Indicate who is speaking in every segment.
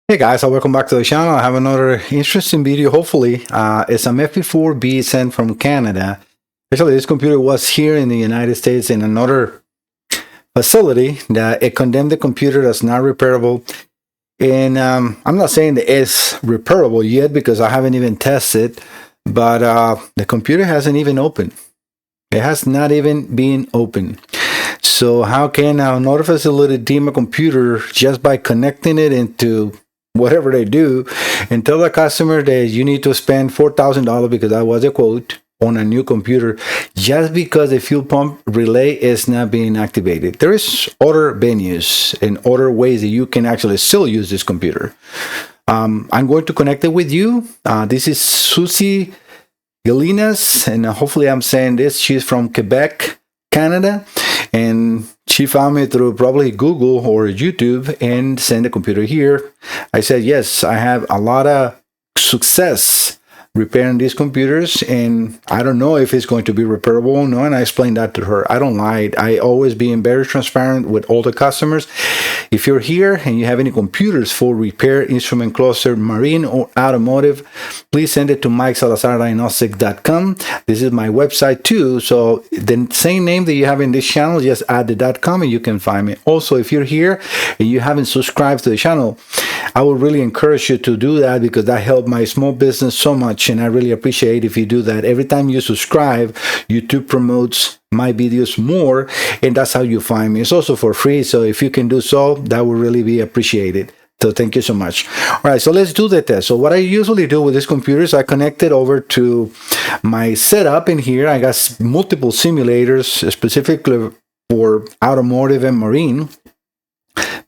Speaker 1: Hey guys, welcome back to the channel. I have another interesting video. Hopefully, it's a MEFI 4B sent from Canada. Actually, this computer was here in the United States in another facility that it condemned the computer as not repairable. And I'm not saying that it's repairable yet because I haven't even tested, but the computer hasn't even opened. It has not even been opened. So how can another facility deem a computer just by connecting it into whatever they do and tell the customer that you need to spend $4,000 because that was a quote on a new computer just because the fuel pump relay is not being activated? There is other venues and other ways that you can actually still use this computer. I'm going to connect it with you. This is Susie Galinas, and hopefully I'm saying this. She's from Quebec, Canada, and she found me through probably Google or YouTube and sent the computer here. I said, yes, I have a lot of success repairing these computers, and I don't know if it's going to be repairable or no, and I explained that to her. I don't lie. I always being very transparent with all the customers. If you're here and you have any computers for repair, instrument cluster, marine or automotive, please send it to MikeSalazarDiagnostic.com. This is my website too, so the same name that you have in this channel, just add the .com and you can find me. Also, if you're here and you haven't subscribed to the channel, I would really encourage you to do that because that helped my small business so much, and I really appreciate if you do that. Every time you subscribe, YouTube promotes my videos more, and that's how you find me. It's also for free, so if you can do so, that would really be appreciated. So thank you so much. All right, so let's do the test. So what I usually do with this computer is I connect it over to my setup in here. I got multiple simulators specifically for automotive and marine.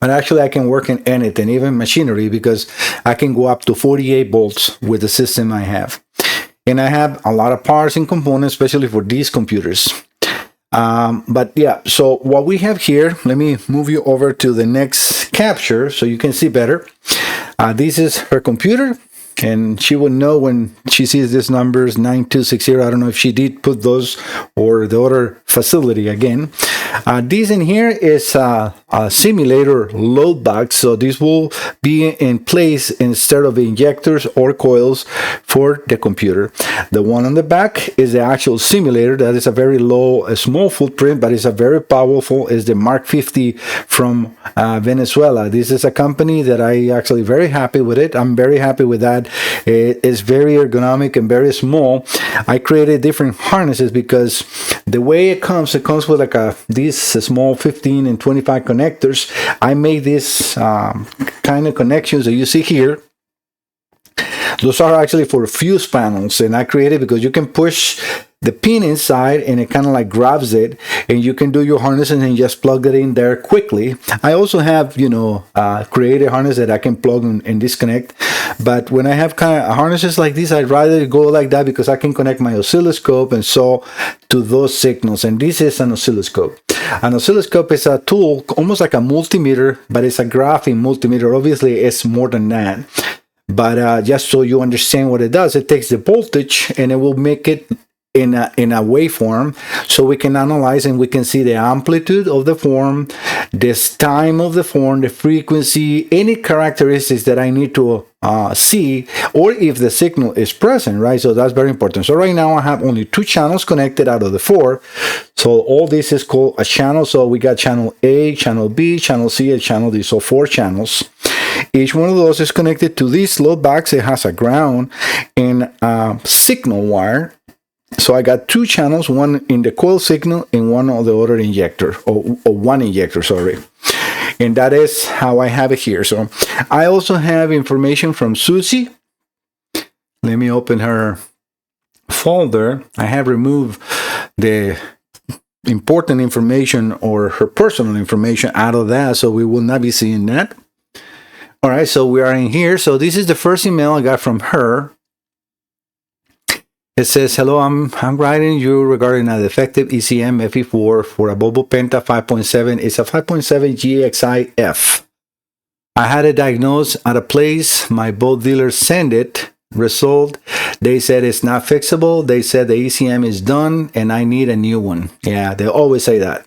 Speaker 1: But actually, I can work in anything, even machinery, because I can go up to 48 volts with the system I have. And I have a lot of parts and components, especially for these computers. But yeah, so what we have here, let me move you over to the next capture so you can see better. This is her computer, and she will know when she sees these numbers 9260. I don't know if she did put those or the other facility again. This in here is a simulator load box, so this will be in place instead of injectors or coils for the computer. The one on the back is the actual simulator. That is a very low, a small footprint, but it's a very powerful. Is the Mark 50 from Venezuela. This is a company that I actually very happy with it. I'm very happy with that. It is very ergonomic and very small. I created different harnesses because the way it comes with like these small 15 and 25 connectors. I made this kind of connections that you see here. Those are actually for fuse panels, and I created because you can push the pin inside and it kind of like grabs it, and you can do your harnesses and just plug it in there quickly. I also have, created harness that I can plug and disconnect. But when I have kind of harnesses like this, I'd rather go like that because I can connect my oscilloscope and so to those signals. And this is an oscilloscope. An oscilloscope is a tool almost like a multimeter, but it's a graphing multimeter. Obviously, it's more than that. But just so you understand what it does, it takes the voltage and it will make it in a waveform, so we can analyze and we can see the amplitude of the form, this time of the form, the frequency, any characteristics that I need to see, or if the signal is present, right? So that's very important. So right now I have only 2 channels connected out of the 4. So all this is called a channel. So we got channel A, channel B, channel C, and channel D. So 4 channels. Each one of those is connected to this load box. It has a ground and a signal wire. So I got 2 channels, one in the coil signal and one on the other injector, or one injector, sorry. And that is how I have it here. So I also have information from Susie. Let me open her folder. I have removed the important information or her personal information out of that, so we will not be seeing that. All right, so we are in here. So this is the first email I got from her. It says, hello, I'm writing you regarding a defective ECM MEFI for a Volvo Penta 5.7. It's a 5.7 Gxi-F. I had it diagnosed at a place. My boat dealer sent it. Result, they said it's not fixable. They said the ECM is done and I need a new one. Yeah, they always say that.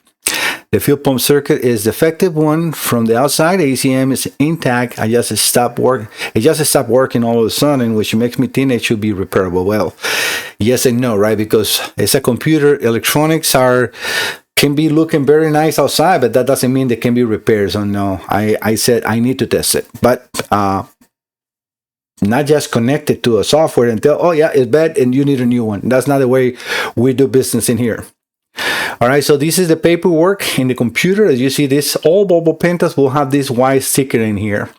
Speaker 1: The fuel pump circuit is the defective one from the outside. ACM is intact. It just stopped working all of a sudden, which makes me think it should be repairable. Well, yes and no, right? Because it's a computer. Electronics can be looking very nice outside, but that doesn't mean they can be repaired. So no, I said I need to test it, but not just connect it to a software and tell, oh yeah, it's bad and you need a new one. That's not the way we do business in here. All right, so this is the paperwork in the computer. As you see, this all Volvo Pentas will have this white sticker in here,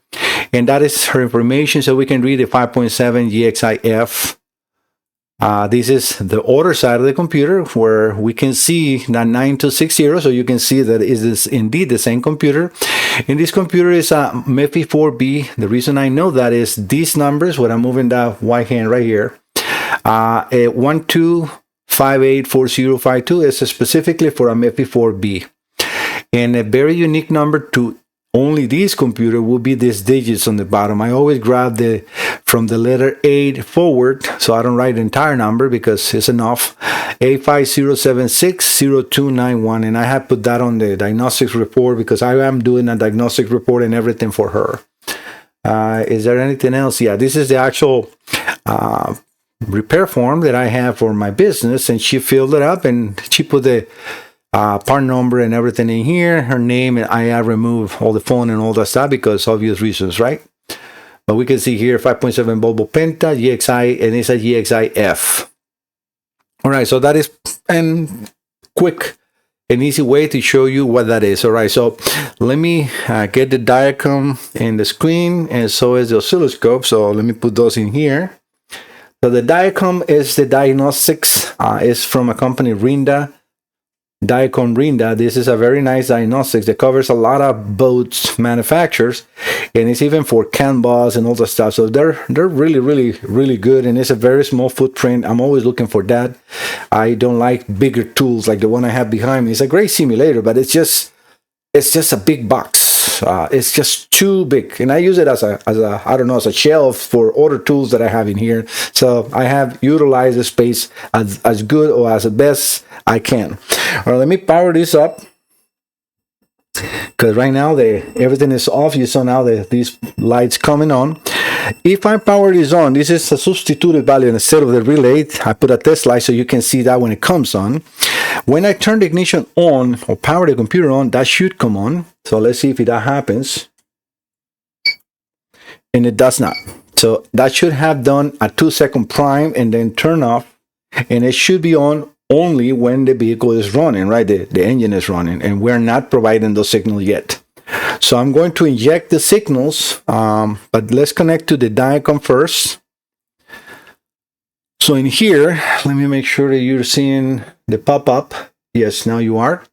Speaker 1: and that is her information, so we can read the 5.7 Gxi-F. This is the other side of the computer where we can see that 9260, so you can see that it is indeed the same computer. And this computer is a MEFI 4B. The reason I know that is these numbers, when I'm moving that white hand right here, 12584052 is specifically for a MEFI 4B. And a very unique number to only this computer will be these digits on the bottom. I always grab from the letter 8 forward, so I don't write the entire number because it's enough. 850760291, and I have put that on the diagnostics report because I am doing a diagnostic report and everything for her. Is there anything else? Yeah, this is the actual repair form that I have for my business, and she filled it up and she put the part number and everything in here, her name, and I remove all the phone and all that stuff because obvious reasons, right? But we can see here 5.7 Volvo Penta GXI, and it's a Gxi-F. All right, so that is a quick and easy way to show you what that is. All right, so let me get the diagram in the screen, and so is the oscilloscope. So let me put those in here. So the diagram is the diagnostics. It's from a company, Rinda. Diacom Rinda. This is a very nice diagnostics that covers a lot of boats manufacturers, and it's even for CAN bus and all the stuff. So they're really good, and it's a very small footprint. I'm always looking for that. I don't like bigger tools like the one I have behind me. It's a great simulator, but it's just a big box. It's just too big, and I use it as a shelf for other tools that I have in here. So I have utilized the space as good or as best I can. All right, let me power this up because right now everything is off. You saw now these lights coming on. If I power this on, this is a substituted value instead of the relay. I put a test light so you can see that when it comes on. When I turn the ignition on or power the computer on, that should come on. So let's see if that happens. And it does not. So that should have done a 2-second prime and then turn off. And it should be on only when the vehicle is running, right? The engine is running, and we're not providing those signals yet. So I'm going to inject the signals, but let's connect to the diagram first. So in here, let me make sure that you're seeing the pop-up. Yes, now you are.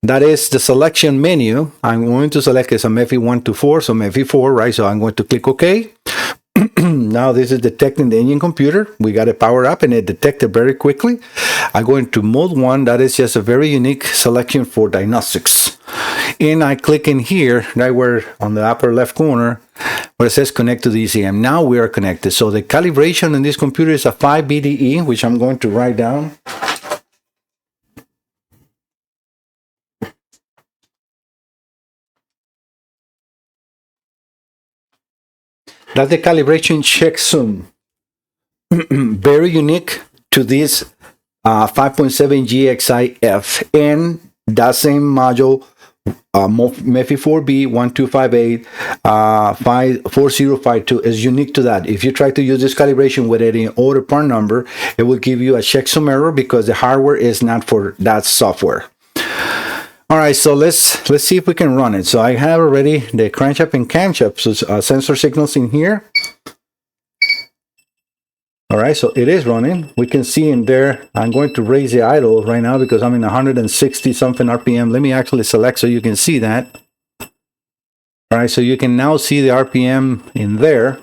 Speaker 1: That is the selection menu. I'm going to select as a MEFI 124, so MEFI 4, right? So I'm going to click OK. Now this is detecting the engine computer. We got it powered up and it detected very quickly. I go into mode 1. That is just a very unique selection for diagnostics. And I click in here, right where on the upper left corner, where it says connect to the ECM. Now we are connected. So the calibration in this computer is a 5 BDE, which I'm going to write down. That's the calibration checksum. Very unique to this 5.7 Gxi-F, and that same module, MEFI 4B 1258 4052 is unique to that. If you try to use this calibration with any other part number, it will give you a checksum error because the hardware is not for that software. All right, so let's see if we can run it. So I have already the crankshaft and camshaft sensor signals in here. All right, so it is running. We can see in there, I'm going to raise the idle right now because I'm in 160 something RPM. Let me actually select so you can see that. All right, so you can now see the RPM in there.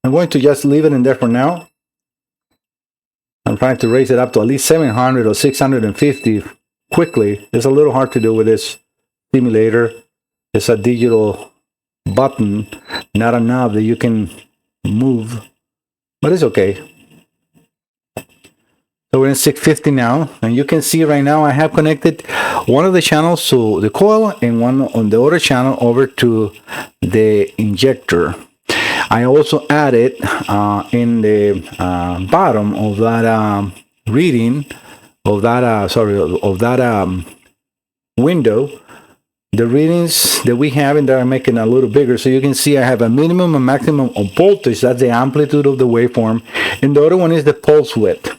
Speaker 1: I'm going to just leave it in there for now. I'm trying to raise it up to at least 700 or 650 quickly. It's a little hard to do with this simulator. It's a digital button, not a knob that you can move, but it's okay. So we're in 650 now, and you can see right now I have connected one of the channels to the coil and one on the other channel over to the injector. I also added in the bottom of that reading of that window, the readings that we have in there, I'm making a little bigger so you can see I have a minimum and maximum of voltage. That's the amplitude of the waveform, and the other one is the pulse width.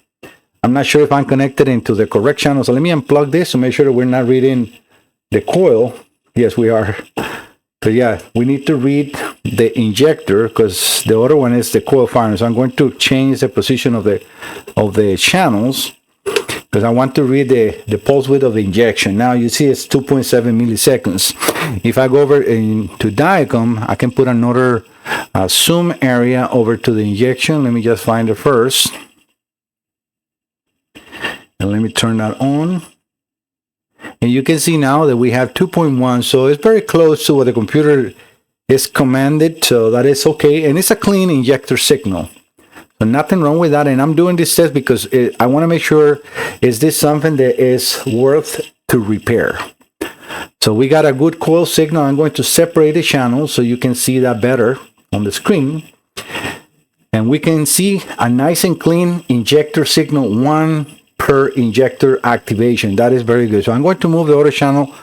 Speaker 1: I'm not sure if I'm connected into the correct channel, so let me unplug this to make sure that we're not reading the coil. Yes, we are. But yeah, we need to read the injector because the other one is the coil firing. So I'm going to change the position of the channels because I want to read the pulse width of the injection. Now you see it's 2.7 milliseconds. If I go over into diagram, I can put another zoom area over to the injection. Let me just find it first. And let me turn that on. And you can see now that we have 2.1. So it's very close to what the computer is commanded. So that is okay. And it's a clean injector signal. So nothing wrong with that. And I'm doing this test because I want to make sure, is this something that is worth to repair? So we got a good coil signal. I'm going to separate the channels so you can see that better on the screen. And we can see a nice and clean injector signal, 1 per injector activation. That is very good. So I'm going to move the other channel,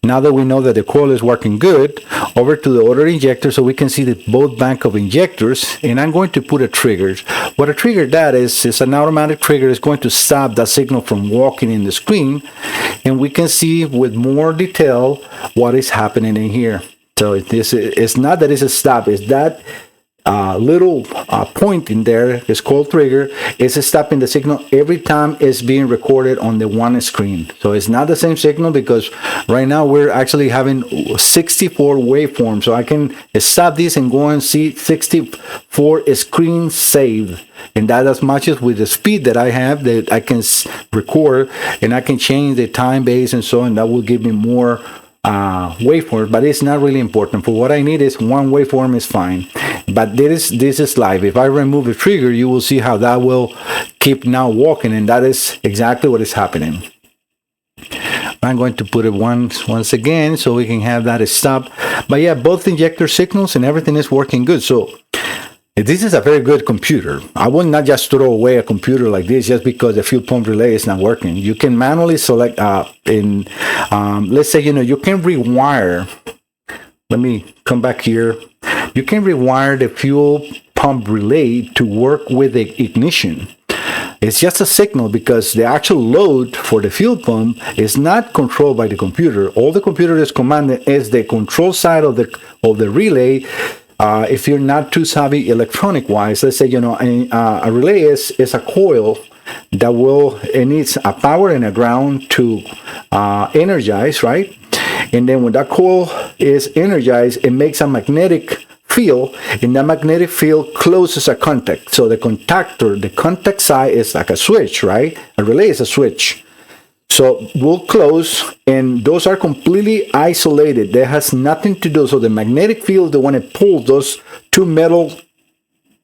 Speaker 1: now that we know that the coil is working good, over to the other injector so we can see the both bank of injectors. And I'm going to put a trigger. What a trigger that is an automatic trigger. Is going to stop that signal from walking in the screen, and we can see with more detail what is happening in here. So it's not that it's a stop, it's that little point in there is called trigger. It's stopping the signal every time it's being recorded on the one screen. So it's not the same signal because right now we're actually having 64 waveforms. So I can stop this and go and see 64 screens saved. And that as much as with the speed that I have, that I can record, and I can change the time base and so on. That will give me more waveform, but it's not really important. For what I need is one waveform is fine. But this is live. If I remove the trigger, you will see how that will keep now walking, and that is exactly what is happening. I'm going to put it once again so we can have that stop. But yeah, both injector signals and everything is working good. So this is a very good computer. I will not just throw away a computer like this just because the fuel pump relay is not working. You can manually select let's say, you can rewire. Let me come back here. You can rewire the fuel pump relay to work with the ignition. It's just a signal because the actual load for the fuel pump is not controlled by the computer. All the computer is commanded is the control side of the relay. If you're not too savvy electronic wise, let's say, a relay is a coil that it needs a power and a ground to energize, right? And then when that coil is energized, it makes a magnetic field, and that magnetic field closes a contact. So the contact side is like a switch, right? A relay is a switch. So we'll close, and those are completely isolated. That has nothing to do. So the magnetic field, the one that pulls those two metal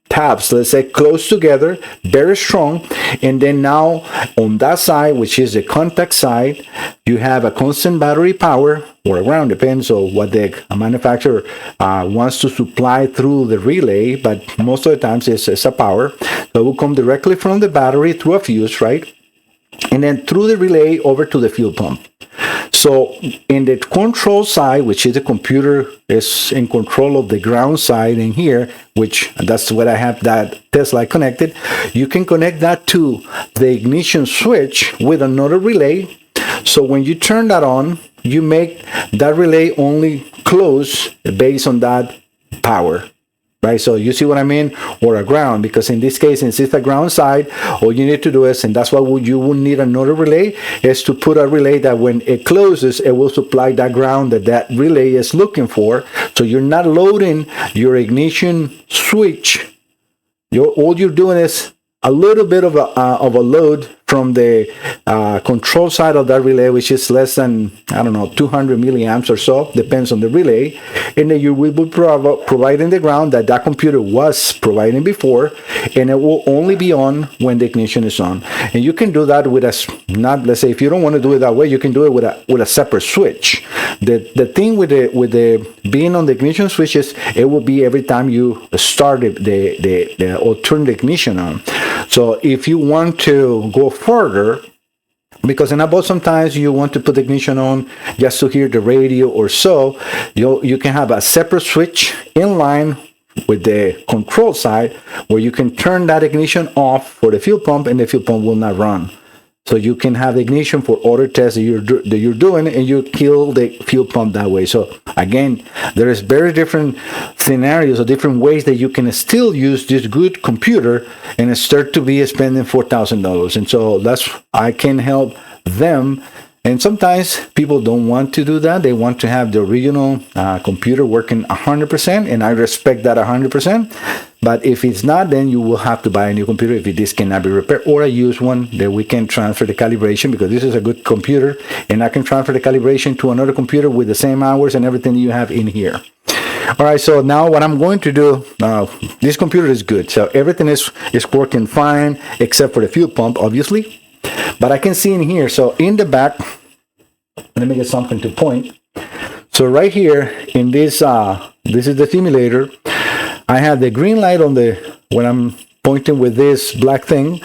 Speaker 1: tabs, let's say, close together, very strong. And then now on that side, which is the contact side, you have a constant battery power or a ground, depends on what the manufacturer wants to supply through the relay, but most of the times it's a power. So it will come directly from the battery through a fuse, right? And then through the relay over to the fuel pump. So in the control side, which is the computer is in control of the ground side in here, which that's what I have that Tesla connected. You can connect that to the ignition switch with another relay. So when you turn that on, you make that relay only close based on that power. Right, so you see what I mean, or a ground, because in this case, since it's the ground side, all you need to do is, and that's why you will need another relay, is to put a relay that when it closes, it will supply that ground that relay is looking for. So you're not loading your ignition switch. All you're doing is a little bit of a load from the control side of that relay, which is less than, I don't know, 200 milliamps or so, depends on the relay, and then you will be providing the ground that computer was providing before, and it will only be on when the ignition is on. And you can do that with let's say if you don't want to do it that way, you can do it with a separate switch. The thing with the being on the ignition switch is it will be every time you start or turn the ignition on. So if you want to go further, because in a boat sometimes you want to put the ignition on just to hear the radio or so, you can have a separate switch in line with the control side where you can turn that ignition off for the fuel pump, and the fuel pump will not run. So you can have ignition for other tests that you're doing, and you kill the fuel pump that way. So again, there is very different scenarios or different ways that you can still use this good computer and start to be spending $4,000. And so I can help them. And sometimes people don't want to do that. They want to have the original computer working 100%, and I respect that 100%. But if it's not, then you will have to buy a new computer if this cannot be repaired, or a used one that we can transfer the calibration, because this is a good computer, and I can transfer the calibration to another computer with the same hours and everything you have in here. All right, so now what I'm going to do, this computer is good. So everything is working fine, except for the fuel pump, obviously. But I can see in here, so in the back, let me get something to point. So right here in this, this is the simulator. I have the green light on when I'm pointing with this black thing,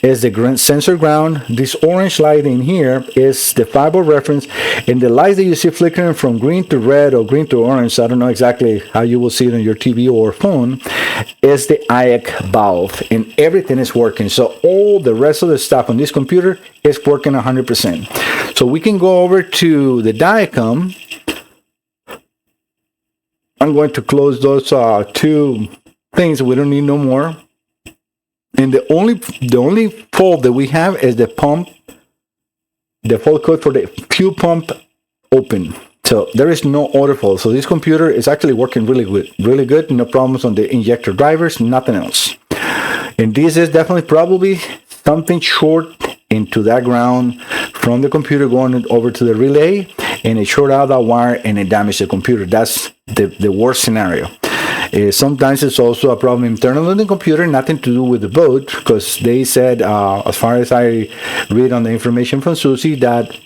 Speaker 1: is the sensor ground. This orange light in here is the 5-volt reference, and the lights that you see flickering from green to red or green to orange, I don't know exactly how you will see it on your TV or phone, is the IAC valve, and everything is working. So all the rest of the stuff on this computer is working 100%. So we can go over to the diagram. I'm going to close those two things. We don't need no more. And the only fault that we have is the pump, the fault code for the fuel pump open. So there is no other fault. So this computer is actually working really good. No problems on the injector drivers, nothing else. And this is definitely probably something short into that ground from the computer going over to the relay, and it short out that wire and it damaged the computer. That's the worst scenario. Sometimes it's also a problem internal in the computer, nothing to do with the boat, because they said, as far as I read on the information from Susie, that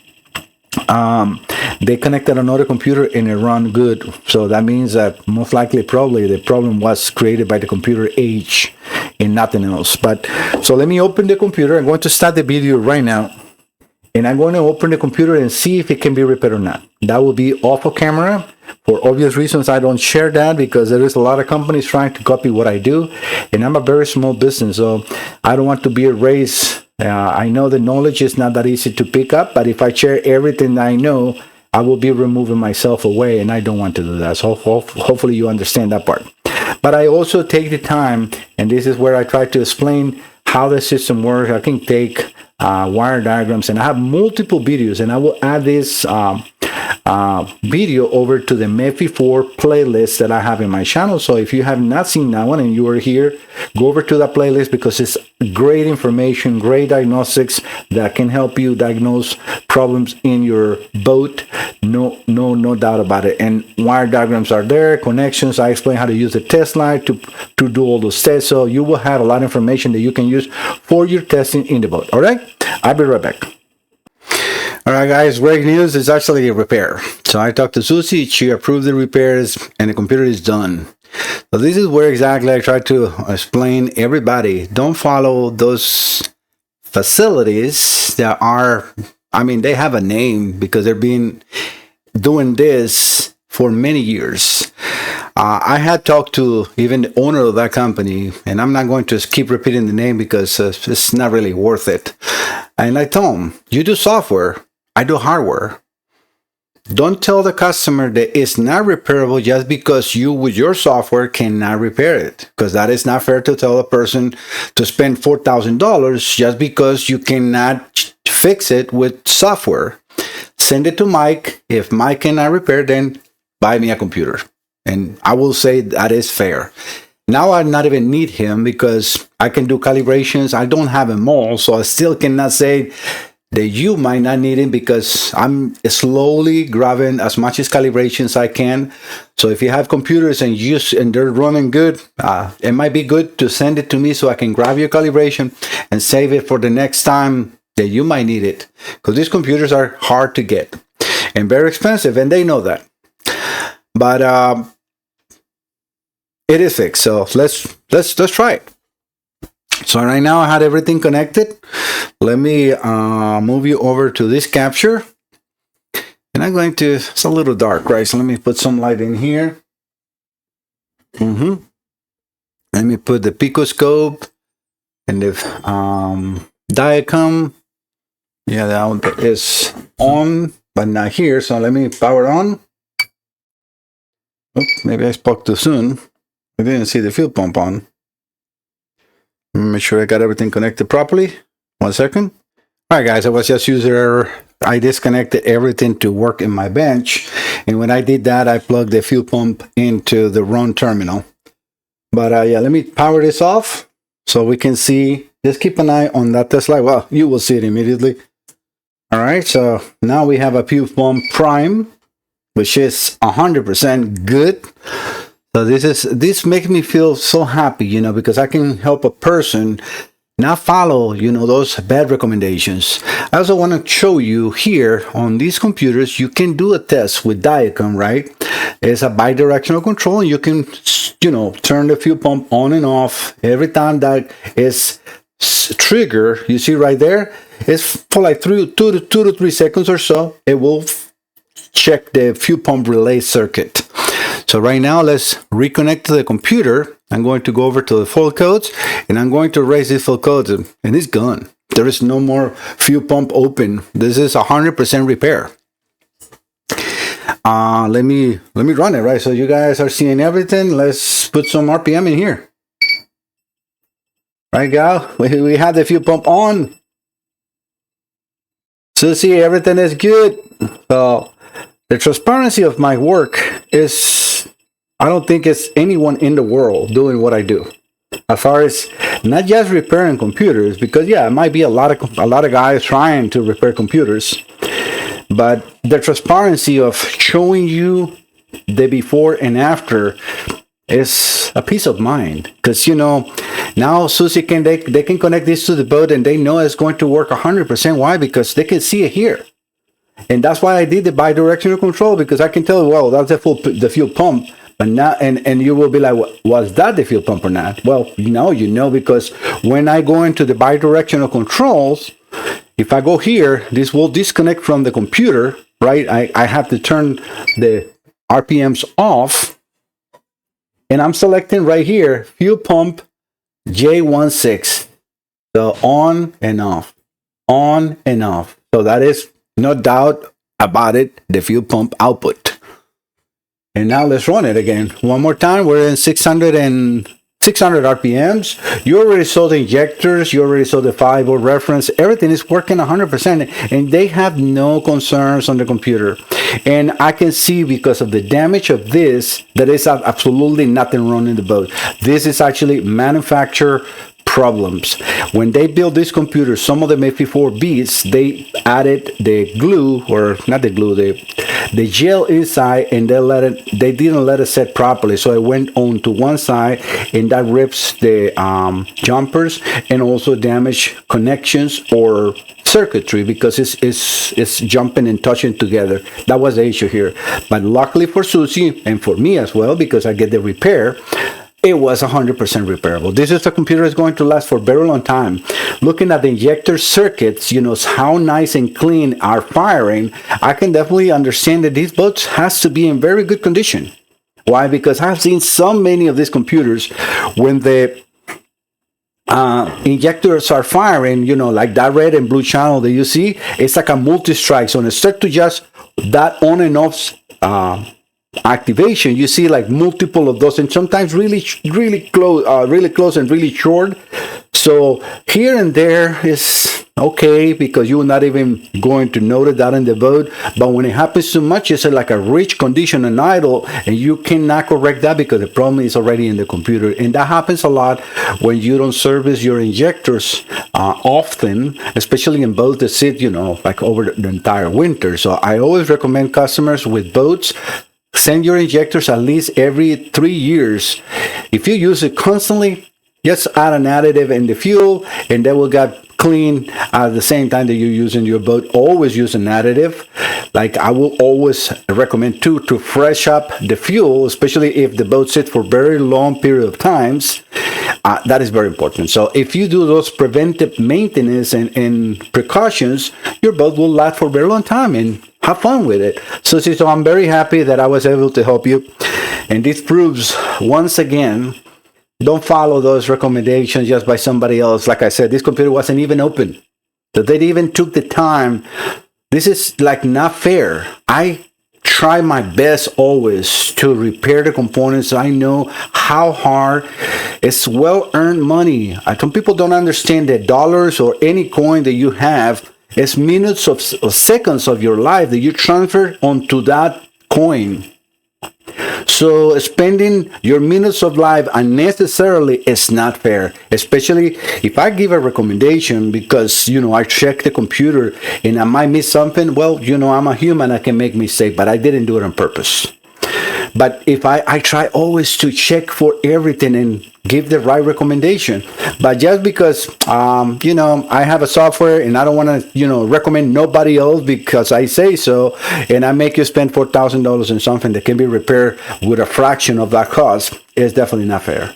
Speaker 1: they connected another computer and it ran good. So that means that most likely, probably, the problem was created by the computer age and nothing else. But so let me open the computer. I'm going to start the video right now, and I'm going to open the computer and see if it can be repaired or not. That will be off of camera. For obvious reasons, I don't share that, because there is a lot of companies trying to copy what I do, and I'm a very small business, so I don't want to be a race. I know the knowledge is not that easy to pick up, but if I share everything I know, I will be removing myself away, and I don't want to do that. So hopefully you understand that part. But I also take the time, and this is where I try to explain how the system works. I can take wire diagrams, and I have multiple videos, and I will add this video over to the MEFI 4 playlist that I have in my channel. So if you have not seen that one and you are here, go over to that playlist, because it's great information, great diagnostics that can help you diagnose problems in your boat. No doubt about it. And wire diagrams are there, connections. I explain how to use the test light to do all those tests. So you will have a lot of information that you can use for your testing in the boat. All right, I'll be right back. All right, guys, great news. It's actually a repair. So I talked to Susie. She approved the repairs, and the computer is done. So this is where exactly I try to explain everybody. Don't follow those facilities that are, I mean, they have a name because they've been doing this for many years. I had talked to even the owner of that company, and I'm not going to keep repeating the name because it's not really worth it. And I told him, you do software, I do hardware. Don't tell the customer that it's not repairable just because you, with your software, cannot repair it. Because that is not fair to tell a person to spend $4,000 just because you cannot fix it with software. Send it to Mike. If Mike cannot repair, then buy me a computer. And I will say that is fair. Now I not even need him because I can do calibrations. I don't have them all, so I still cannot say that you might not need him because I'm slowly grabbing as much as calibrations I can. So if you have computers and they're running good, it might be good to send it to me so I can grab your calibration and save it for the next time that you might need it. Because these computers are hard to get and very expensive, and they know that. But it is fixed, so let's try it. So right now I had everything connected. Let me move you over to this capture, and I'm going to. It's a little dark, right? So let me put some light in here. Let me put the picoscope and the Diacom. Yeah, that one is on, but not here. So let me power on. Oops, maybe I spoke too soon. I didn't see the fuel pump on. Make sure I got everything connected properly. 1 second. All right, guys, I was just user error. I disconnected everything to work in my bench. And when I did that, I plugged the fuel pump into the wrong terminal. But yeah, let me power this off so we can see. Just keep an eye on that test light. Well, you will see it immediately. All right, so now we have a fuel pump prime, which is 100% good. So this makes me feel so happy, you know, because I can help a person not follow, you know, those bad recommendations. I also want to show you here on these computers, you can do a test with Diacom, right? It's a bidirectional control, and you can, you know, turn the fuel pump on and off every time that is trigger. You see right there, it's for like 2 to 3 seconds or so. It will check the fuel pump relay circuit. So right now, let's reconnect to the computer. I'm going to go over to the fault codes, and I'm going to erase these fault codes, and it's gone. There is no more fuel pump open. This is 100% repair. Let me run it, right? So you guys are seeing everything. Let's put some RPM in here. Right, gal? We have the fuel pump on. So see, everything is good. So the transparency of my work is, I don't think it's anyone in the world doing what I do. As far as not just repairing computers, because yeah, it might be a lot of guys trying to repair computers, but the transparency of showing you the before and after is a peace of mind. Because you know, now Susie they can connect this to the boat and they know it's going to work 100%. Why? Because they can see it here. And that's why I did the bidirectional control, because I can tell, well, that's the fuel pump, but not, and you will be like, was that the fuel pump or not? Well, now you know, because when I go into the bidirectional controls, if I go here, this will disconnect from the computer, right? I have to turn the RPMs off, and I'm selecting right here, fuel pump J16. So on and off, on and off. So that is, no doubt about it, the fuel pump output. And now let's run it again. One more time. We're in 600 RPMs. You already saw the injectors. You already saw the 5-volt reference. Everything is working 100%. And they have no concerns on the computer. And I can see, because of the damage of this, that is absolutely nothing wrong in the boat. This is actually manufacturer problems. When they built this computer, some of the MEFI 4Bs, they added the glue, or not the glue, the gel inside, and they didn't let it set properly, so it went on to one side, and that rips the jumpers and also damage connections or circuitry, because it's jumping and touching together. That was the issue here. But luckily for Susie and for me as well, because I get the repair, it was 100% repairable. This is a computer that's going to last for a very long time. Looking at the injector circuits, you know, how nice and clean are firing, I can definitely understand that these boats has to be in very good condition. Why? Because I've seen so many of these computers when the injectors are firing, you know, like that red and blue channel that you see, it's like a multi-strike. So instead to just that on and off activation, you see like multiple of those, and sometimes really close and really short. So here and there is okay, because you're not even going to notice that in the boat. But when it happens too much, it's like a rich condition and idle, and you cannot correct that because the problem is already in the computer. And that happens a lot when you don't service your injectors often, especially in boats that sit, like over the entire winter. So I always recommend customers with boats, send your injectors at least every 3 years. If you use it constantly, just add an additive in the fuel, and that will get clean at the same time that you're using your boat. Always use an additive. Like I will always recommend too, to fresh up the fuel, especially if the boat sits for very long period of times. That is very important. So if you do those preventive maintenance and precautions, your boat will last for a very long time and have fun with it. So I'm very happy that I was able to help you. And this proves once again, don't follow those recommendations just by somebody else. Like I said, this computer wasn't even open. That they even took the time. This is like not fair. I try my best always to repair the components. I know how hard. It's well-earned money. Some people don't understand that dollars or any coin that you have is minutes of seconds of your life that you transfer onto that coin. So spending your minutes of life unnecessarily is not fair, especially if I give a recommendation because, I check the computer and I might miss something. Well, I'm a human, I can make mistakes, but I didn't do it on purpose. But if I try always to check for everything and give the right recommendation. But just because, I have a software and I don't want to, recommend nobody else because I say so, and I make you spend $4,000 on something that can be repaired with a fraction of that cost, is definitely not fair.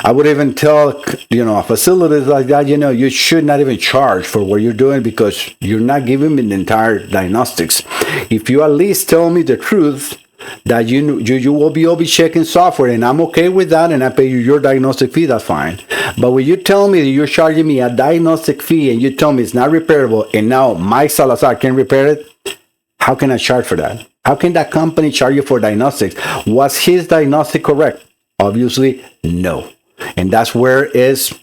Speaker 1: I would even tell, facilities like that, you should not even charge for what you're doing because you're not giving me the entire diagnostics. If you at least tell me the truth, that you will be checking software, and I'm okay with that, and I pay you your diagnostic fee, that's fine. But when you tell me that you're charging me a diagnostic fee and you tell me it's not repairable, and now Mike Salazar can repair it, how can I charge for that? How can that company charge you for diagnostics? Was his diagnostic correct? Obviously, no. And that's where is,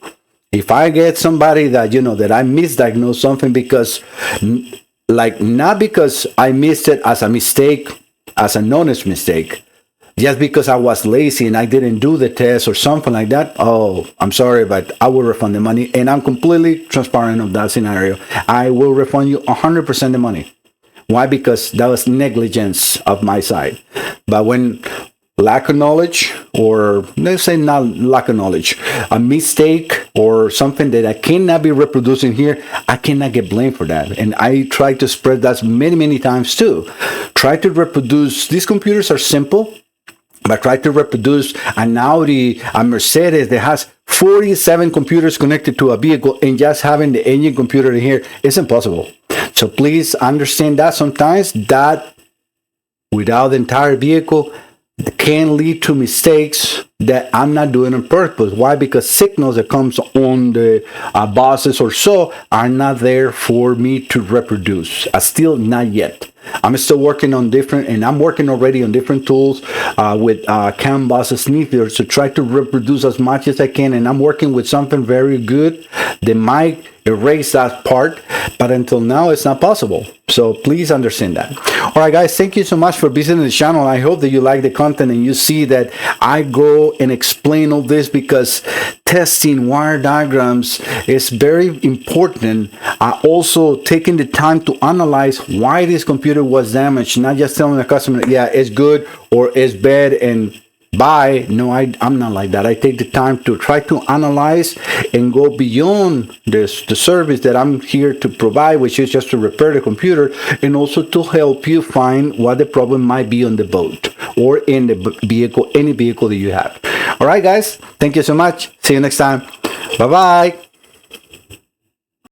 Speaker 1: if I get somebody that, that I misdiagnosed something because, not because I missed it as a mistake, as an honest mistake, just because I was lazy and I didn't do the test or something like that, oh, I'm sorry, but I will refund the money. And I'm completely transparent of that scenario. I will refund you 100% the money. Why? Because that was negligence of my side. But when lack of knowledge, or let's say not lack of knowledge, a mistake or something that I cannot be reproducing here, I cannot get blamed for that. And I try to spread that many times too. Try to reproduce. These computers are simple, but try to reproduce an Audi, a Mercedes that has 47 computers connected to a vehicle, and just having the engine computer in here is impossible. So please understand that sometimes that without the entire vehicle can lead to mistakes that I'm not doing on purpose. Why? Because signals that comes on the buses or so are not there for me to reproduce. Still not yet. I'm still working on different, and I'm working already on different tools with CAN bus sniffers to try to reproduce as much as I can. And I'm working with something very good that might erase that part, but until now it's not possible. So please understand that. All right, guys, thank you so much for visiting the channel. I hope that you like the content and you see that I go and explain all this because testing wire diagrams is very important. Also taking the time to analyze why this computer was damaged, not just telling the customer, yeah, it's good or it's bad and bye. No, I'm not like that. I take the time to try to analyze and go beyond the service that I'm here to provide, which is just to repair the computer and also to help you find what the problem might be on the boat or in the vehicle, any vehicle that you have. All right, guys, thank you so much. See you next time. Bye-bye.